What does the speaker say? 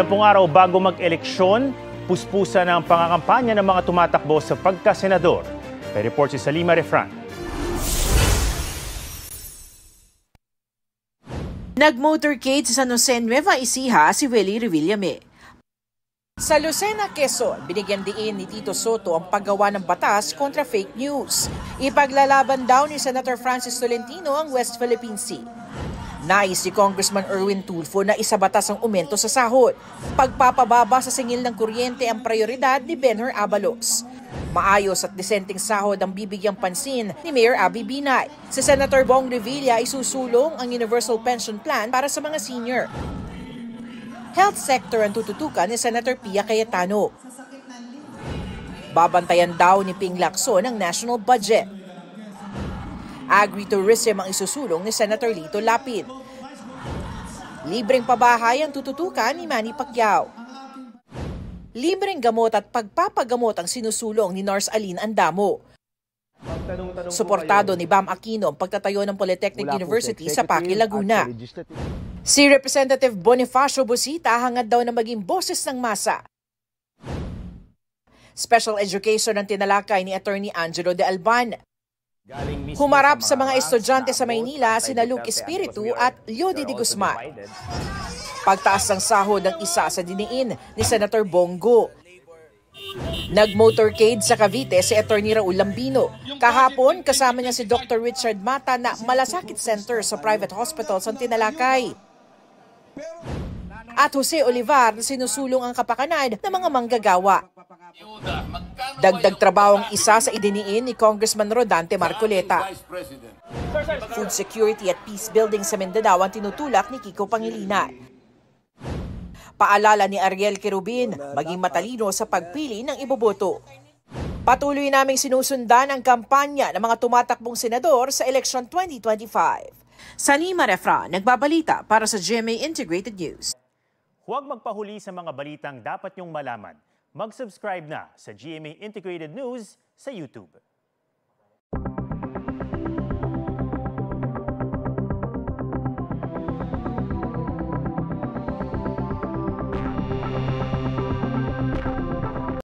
10 araw bago mag-eleksyon, puspusan ang pangakampanya ng mga tumatakbo sa pagkasenador. May report si Salima Refran. Nag-motorcade sa San Jose, Nueva Ecija si Willie Revillame. Sa Lucena, Quezon, binigyan diin ni Tito Soto ang paggawa ng batas kontra fake news. Ipaglalaban daw ni Senator Francis Tolentino ang West Philippine Sea. Nais si Congressman Erwin Tulfo na isabatas ang aumento sa sahod. Pagpapababa sa singil ng kuryente ang prioridad ni Benhur Abalos. Maayos at disenteng sahod ang bibigyang pansin ni Mayor Abby Binay. Si Senator Bong Revilla isusulong ang Universal Pension Plan para sa mga senior. Health sector ang tututukan ni Senator Pia Cayetano. Babantayan daw ni Ping Lacson ang national budget. Agri-tourism ang isusulong ni Senator Lito Lapid. Libreng pabahay ang tututukan ni Manny Pacquiao. Libreng gamot at pagpapagamot ang sinusulong ni Nurse Aline Andamo. Suportado ni Bam Aquino ang pagtatayo ng Polytechnic University sa Paqui, Laguna. Si Representative Bonifacio Busita hangad daw na maging boses ng masa. Special education ang tinalakay ni Attorney Angelo de Alban. Humarap sa mga estudyante sa Maynila sina Luke Espiritu at Lyodi de Guzman. Pagtaas ng sahod ang isa sa diniin ni Senator Bongo. Nag-motorcade sa Cavite si Attorney Raul Lambino. Kahapon, kasama niya si Dr. Richard Mata na Malasakit Center sa private hospitals ang tinalakay. At Jose Olivar na sinusulong ang kapakanan ng mga manggagawa. Dagdag trabaho ang isa sa idiniin ni Congressman Rodante Marcoleta. Food security at peace building sa Mindanao ang tinutulak ni Kiko Pangilinan. Paalala ni Ariel Querubin, maging matalino sa pagpili ng iboboto. Patuloy naming sinusundan ang kampanya ng mga tumatakbong senador sa election 2025. Salima Refran, nagbabalita para sa GMA Integrated News. Huwag magpahuli sa mga balitang dapat niyong malaman. Mag-subscribe na sa GMA Integrated News sa YouTube.